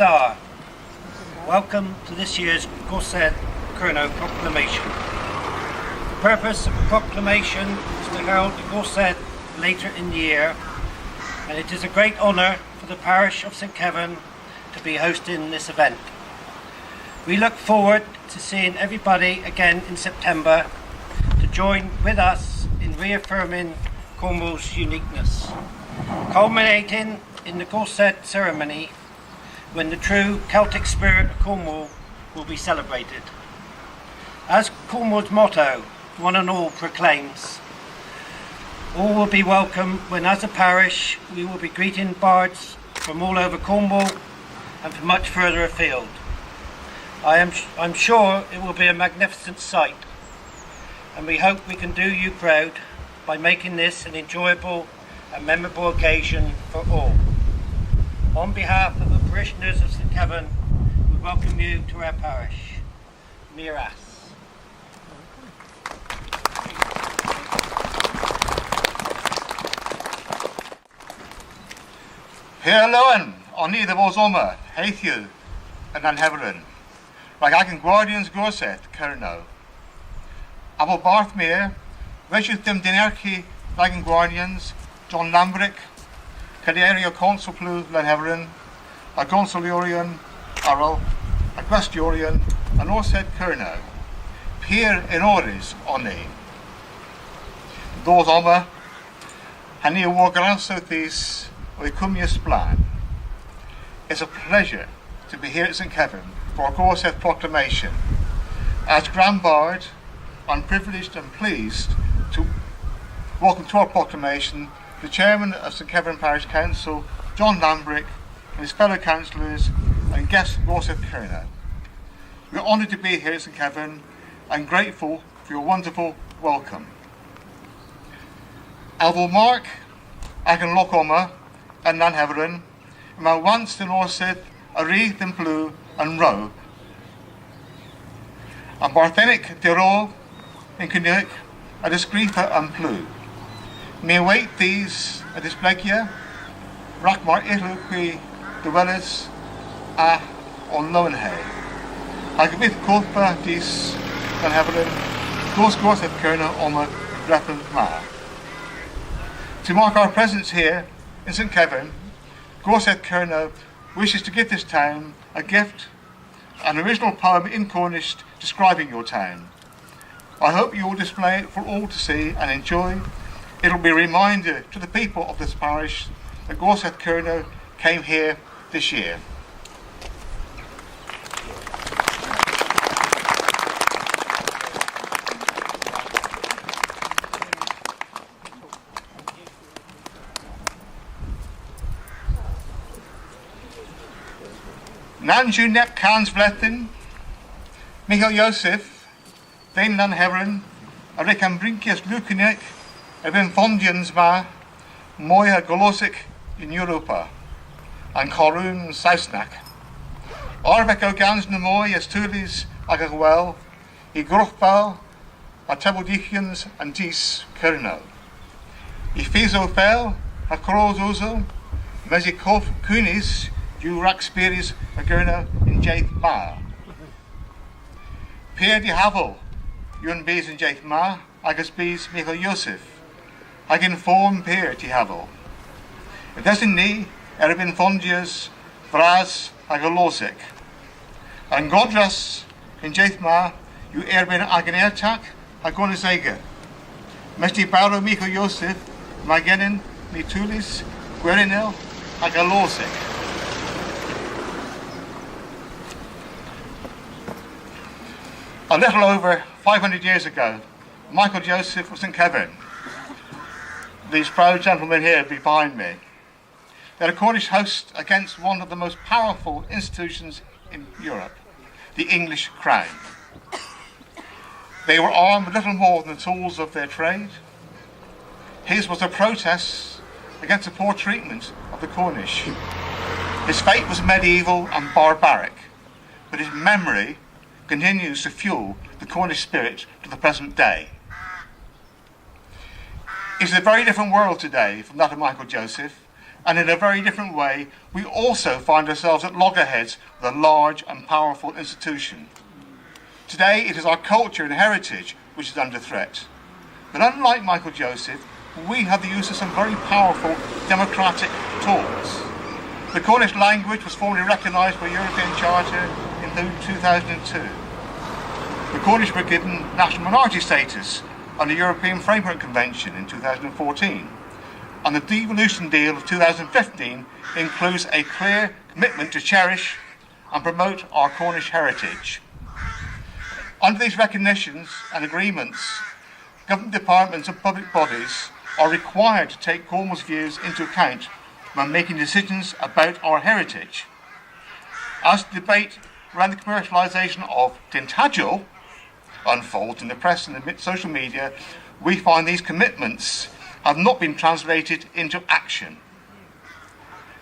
Bardh. Welcome to this year's Gorsedd Kernow Proclamation. The purpose of the proclamation is to hold the Gorsedd later in the year, and it is a great honour for the parish of St Keverne to be hosting this event. We look forward to seeing everybody again in September to join with us in reaffirming Cornwall's uniqueness, culminating in the Gorsedd ceremony when the true Celtic spirit of Cornwall will be celebrated. As Cornwall's motto, one and all, proclaims, all will be welcome when as a parish we will be greeting bards from all over Cornwall and from much further afield. I'm sure it will be a magnificent sight, and we hope we can do you proud by making this an enjoyable and memorable occasion for all. On behalf of the parishioners of St Keverne, we welcome you to our parish. Miras. Herloan, on either was Oma, Haithyu, and Anheverin, like Agan Guardians Gorsedd, Kernow. Abo Bardh Meur, Veshut them Dynnargh, Agan Guardians, John Lambrick, Ygeri Consul Plu, Lanheverin, a Gonsuliorian, erel, a Gwestiorian, and Orsedh Kernow, Pier in Oris, Oni. Those Oma, Hani War Grand Southeast, Oikumius Plan. It's a pleasure to be here at St Keverne for our Gorsedd proclamation. As Grand Bard, I'm privileged and pleased to welcome to our proclamation the Chairman of St Keverne Parish Council, John Lambrick, and his fellow councillors and guests of Gorsedd Kernow. We're honoured to be here at St Keverne and grateful for your wonderful welcome. Alvo Mark, Agan Lochoma, and Nanheverin, and my once in Orsedh, Ygeri and Bleujyow and Row. And Barthenic erel in Kylgh, a Disgrifa and Bleujyow. May await these a Bleujyow, Rachmar Ilukwi, the Wellis, on Lowenhay. I give it Kolpa, Dis, and Hevelin, those Gorsedd Kernow, Oma, Breppen, Ma. To mark our presence here in St Keverne, Gorsedd Kernow wishes to give this town a gift, an original poem in Cornish describing your town. I hope you will display it for all to see and enjoy. It will be a reminder to the people of this parish that Gorsedd Kernow came here this year. Nanju nep Kans Vletin, Michael Joseph, Dhe'n Nanheverin, a Recambrinkias Lukinek, Eben Fondians Ma, Moya Golosic in Europa, and Korun Sausnak. Arvek Ogans Namoy as Tulis Agawel, I Grochbal, a Tebodichians and Dis Kernow. I Fizo Fel, a Kroz Uzo, Mezikov Kyns, you Raxperis Agerna in Jaith Ma. Pierre de Havel, Yun Bees in Jaith Ma, Agus Bees Michael Joseph. Agan Form Pierre de Havel. It doesn't need Erabin Fondias, Vraz, Agalosic. And Godras in Jaith Ma, you Erbin Agan Ertak, Agonisega. Mesti Barrow Michael Joseph, Magenin, Mitulis, Guerinel, Agalosic. A little over 500 years ago, Michael Joseph of St Keverne, these proud gentlemen here behind me, they had a Cornish host against one of the most powerful institutions in Europe, the English crown. They were armed with little more than the tools of their trade. His was a protest against the poor treatment of the Cornish. His fate was medieval and barbaric, but his memory continues to fuel the Cornish spirit to the present day. It's a very different world today from that of Michael Joseph, and in a very different way, we also find ourselves at loggerheads with a large and powerful institution. Today, it is our culture and heritage which is under threat. But unlike Michael Joseph, we have the use of some very powerful democratic tools. The Cornish language was formally recognised by European Charter in 2002. The Cornish were given national minority status under the European Framework Convention in 2014. And the devolution deal of 2015 includes a clear commitment to cherish and promote our Cornish heritage. Under these recognitions and agreements, government departments and public bodies are required to take Cornwall's views into account when making decisions about our heritage. As the debate around the commercialisation of dhe'n unfolds in the press and the social media, we find these commitments have not been translated into action.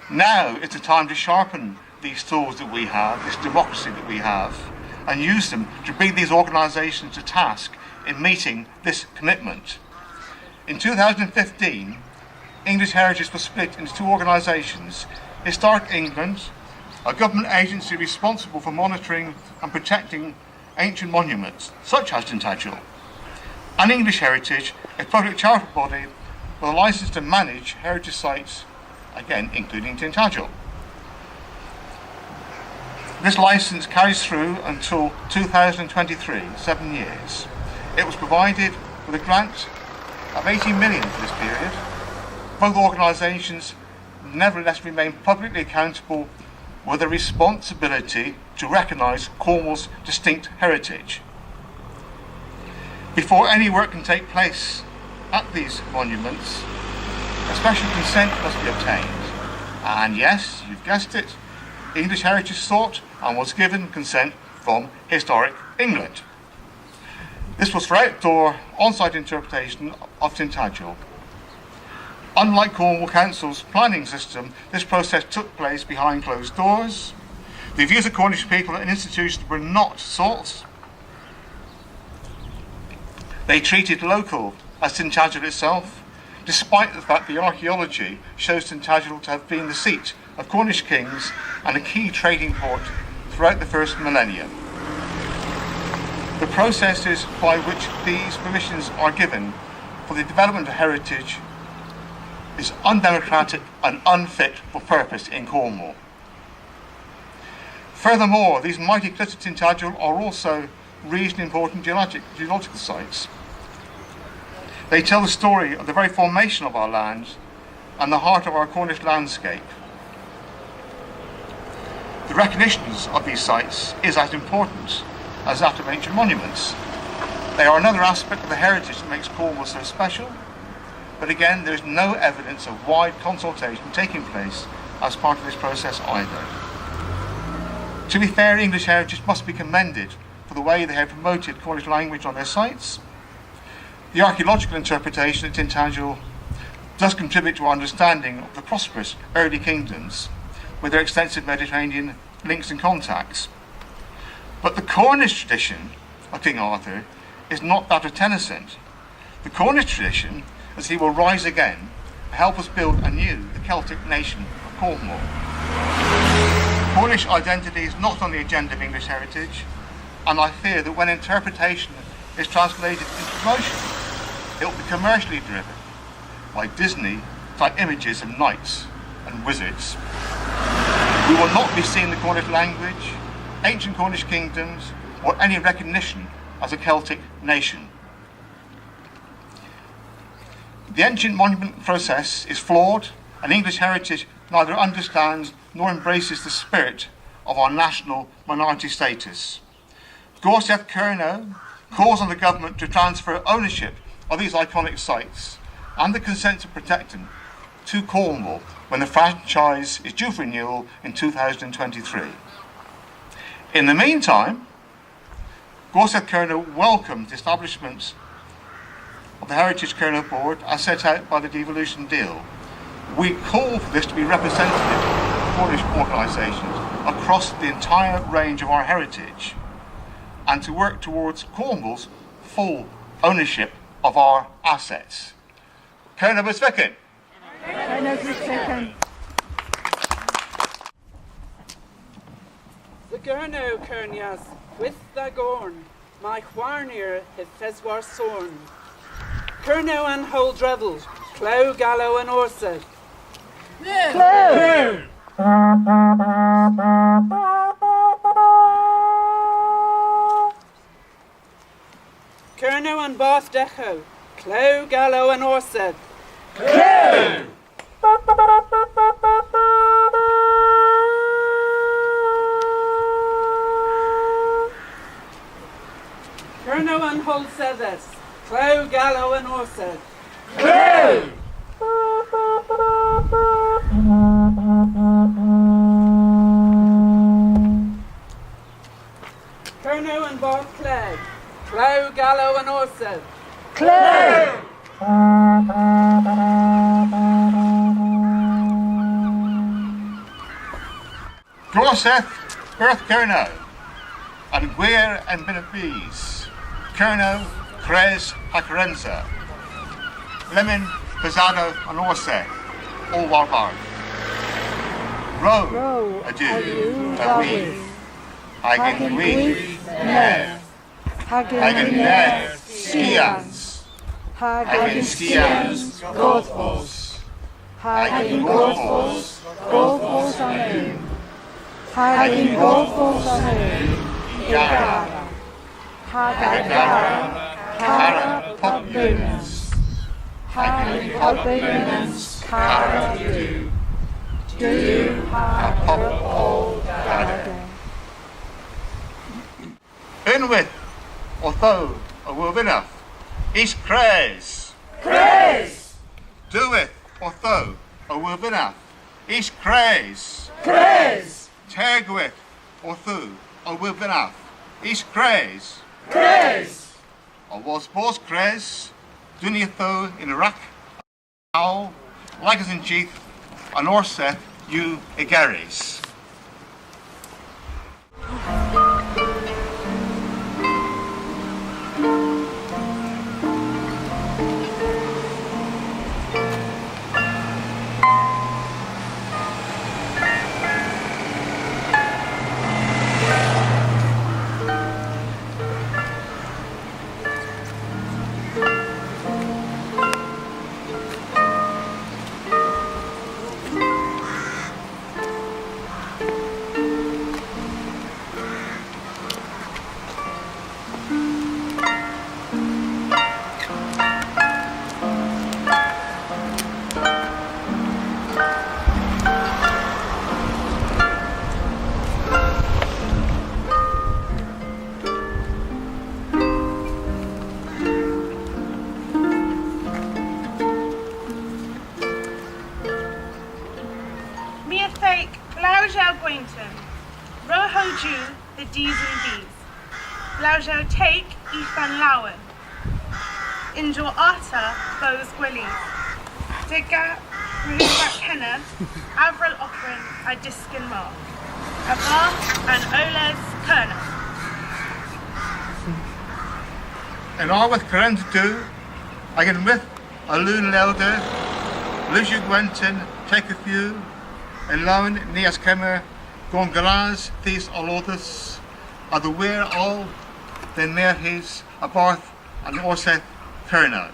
Now is the time to sharpen these tools that we have, this democracy that we have, and use them to bring these organisations to task in meeting this commitment. In 2015, English Heritage was split into two organisations: Historic England, a government agency responsible for monitoring and protecting ancient monuments, such as dhe'n, and English Heritage, a public charitable body with a licence to manage heritage sites, again including dhe'n. This licence carries through until 2023, 7 years. It was provided with a grant of 18 million for this period. Both organisations nevertheless remain publicly accountable with a responsibility to recognise Cornwall's distinct heritage. Before any work can take place at these monuments, a special consent must be obtained. And yes, you've guessed it, English Heritage sought and was given consent from Historic England. This was for outdoor, on-site interpretation of dhe'n. Unlike Cornwall Council's planning system, this process took place behind closed doors. The views of Cornish people and institutions were not sought. They treated local as dhe'n itself, despite the fact the archaeology shows dhe'n to have been the seat of Cornish kings and a key trading port throughout the first millennium. The processes by which these permissions are given for the development of heritage is undemocratic and unfit for purpose in Cornwall. Furthermore, these mighty cliffs of dhe'n are also reasonably important geological sites. They tell the story of the very formation of our land and the heart of our Cornish landscape. The recognitions of these sites is as important as that of ancient monuments. They are another aspect of the heritage that makes Cornwall so special, but again, there is no evidence of wide consultation taking place as part of this process either. To be fair, English Heritage must be commended for the way they have promoted Cornish language on their sites. The archaeological interpretation at dhe'n does contribute to our understanding of the prosperous early kingdoms with their extensive Mediterranean links and contacts. But the Cornish tradition of King Arthur is not that of Tennyson. The Cornish tradition, as he will rise again, to help us build anew the Celtic nation of Cornwall. Cornish identity is not on the agenda of English Heritage, and I fear that when interpretation is translated into promotion, it will be commercially driven by Disney-type images of knights and wizards. We will not be seeing the Cornish language, ancient Cornish kingdoms, or any recognition as a Celtic nation. The ancient monument process is flawed, and English Heritage neither understands nor embraces the spirit of our national minority status. Gorsedd Kernow calls on the government to transfer ownership of these iconic sites and the consent to protect them to Cornwall when the franchise is due for renewal in 2023. In the meantime, Gorsedd Kernow welcomed the establishment of the Heritage Kernow Board as set out by the devolution deal. We call for this to be representative of Cornish organisations across the entire range of our heritage and to work towards Cornwall's full ownership of our assets. Kernow was Vicken. Kernow Kernias, with the Gorn, my Chwarnir his Feswar Sorn. Kernow and Holdrevel, Clow Gallow and Orsedh. Clow! Kernow and Bardh Decho, Clow Gallow and Orsedh. Clow! Kernow and Holsedhes, Clow Gallow and Orsedh. Clow! Kernow and Bardh Clegg, Clow Gallow and Orsedh. Clow! Gorsedd, Birth Kernow, and Gwir and Benefis, Kyns, Kres, Hakarenza, Lemon, Pysadow, and Orsedh, all Warbar. Row, adieu, Awi, Agan Kres, Agan Skians, Agan Skians, Gothos, Agan Gothos, Gothos Anu, Agan Gothos Anu, Ygeri, Kara Populans, Agan Populans, Kara Du, Pop all Gada. Unwith, although a Wilvina, is Kres. Kres! Do it, although a Wilvina, is Kres. Kres! Tergwith, although a Wilvina, is Kres. Kres! I was both Kres, Dunitho in Iraq, Owl, like as in Chief, and Orsedh, you Ygeris. The D's and B's. Bleujyow take Ethan Lowen. Injor Arta Bows Gwlas. Dynnargh Rhywbeth Kenna. Erel offering a diskin mark. A Varth and Ola's Kernow. And all with Karen to do, I can with a loon lelder, Bleujyow Gwenton, take a few, and Lowen Nias Kemmer, Gon Gras, These Alothus, are the wear all, then Meur his, a Bardh, and Orsedh, Kernow.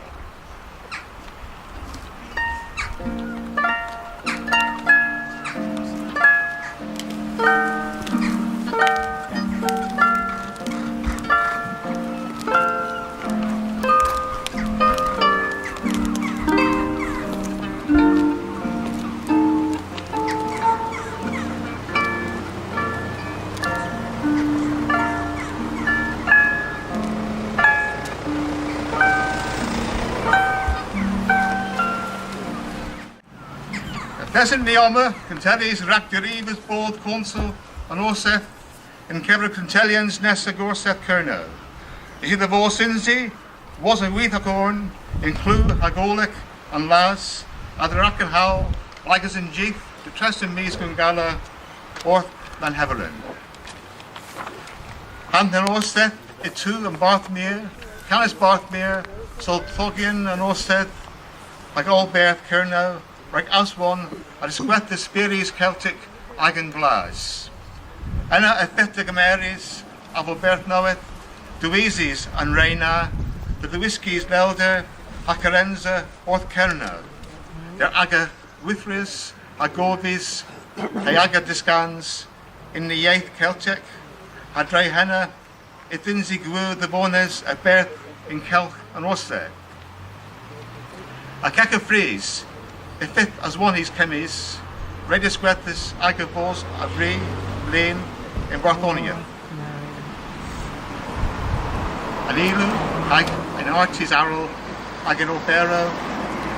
Descent Neoma, Cantellis, Ractorivas, Bardh, Consul, and Orsedh, in Keverne Cantellians, Nessa, Gorsedd, Kernow. Is he the Vorsinzi, was a Weith Korn, in Clú, Hagolic, and Las, Adrak and Howl, like as in Jeeth, the Trest and Mies Gungala, Orth, than Hevelin. Hanthen Orsedh, Itu, and Bardh Meur, Canis Bardh Meur, Sodhogel and Orsedh, like all Birth, Kernow, like us one, and squat the spearies Celtic Agan Gwlas. Yna y fydd dy gymeris, a fo Bardh Meur, Dwysis and Reina, the Dwyskis Nelder, Hakarenza, orth Kernow. Der aga Wythris, a Gobis, a aga Discans, in the Iaith Celtic, a Dry Henna, it Dinsi Gwu the Bones, a Bardh in Kylgh and Orsedh. A Keka Fries, a fifth as one is Chemis, Redis Gwethis, aga Bos, a Brie, Blaine, in Barthonia. An Elu, ag an Artis Erel, ag an Opero,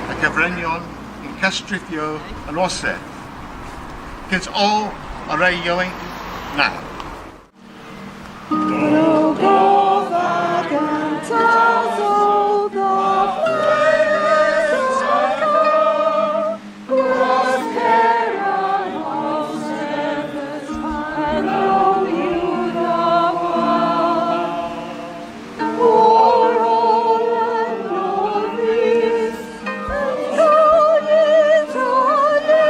a Keverne, in Keskerdh and Orsedh. Kyns all a ray yoing now. Goth, Agan, Tasow, Gwlas, Kylgh, Orsedh, I know you the war all and novice, and God is holy,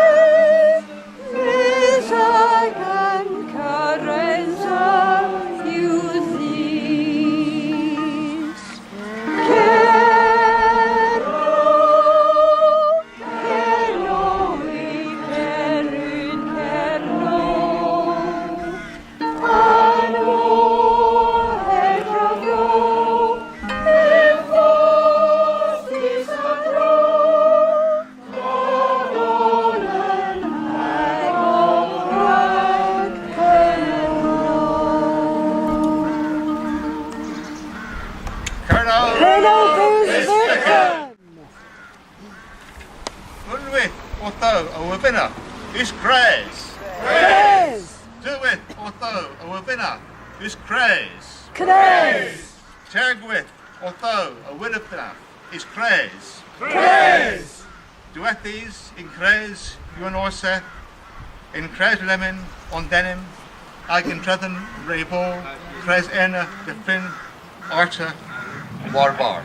is Agan Kres, you these. Kernow, Unwith ortho a webina, is Kres. Dywith ortho a webina, is Kres. Tergwith ortho a webina, is Kres. Duethis in Kres, you and Orsedh, in Kres lemon on denim, Agan Trethen, Raybol, Kres Erna, the Fin, Arta, Warbar.